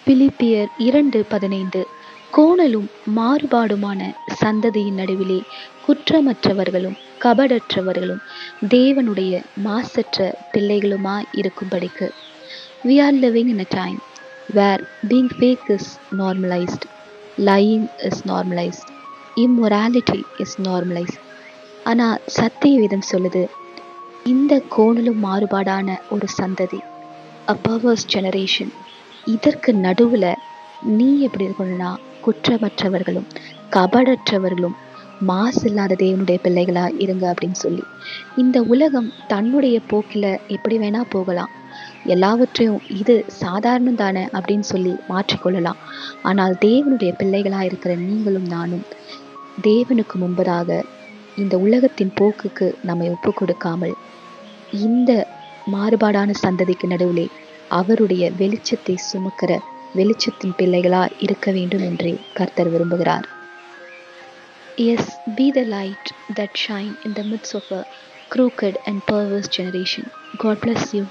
பிலிப்பியர் 2:15. கோணலும் மாறுபாடுமான சந்ததியின் நடுவிலே குற்றமற்றவர்களும் கபடற்றவர்களும் தேவனுடைய மாசற்ற பிள்ளைகளுமாய் இருக்கும்படிக்கு. We are living in a time where being fake is normalized, lying is normalized, immorality is normalized. ஆனா சத்திய வேதம் சொல்லுது, இந்த கோணலும் மாறுபாடான ஒரு சந்ததி, a perverse generation, இதற்கு நடுவுல நீ எப்படி இருக்கணும்னா குற்றமற்றவர்களும் கபடற்றவர்களும் மாசு இல்லாத தேவனுடைய பிள்ளைகளா இருங்க அப்படின்னு சொல்லி. இந்த உலகம் தன்னுடைய போக்கில எப்படி வேணா போகலாம், எல்லாவற்றையும் இது சாதாரணம் தானே அப்படின்னு சொல்லி மாற்றிக்கொள்ளலாம். ஆனால் தேவனுடைய பிள்ளைகளா இருக்கிற நீங்களும் நானும் தேவனுக்கு முன்பதாக இந்த உலகத்தின் போக்குக்கு நம்மை ஒப்பு கொடுக்காமல் இந்த மாறுபாடான சந்ததிக்கு நடுவிலே அவருடைய வெளிச்சத்தை சுமக்கிற வெளிச்சத்தின் பிள்ளைகளா இருக்க வேண்டும் என்று கர்த்தர் விரும்புகிறார். Yes, be the light that shine in the midst of a crooked and perverse generation. God bless you.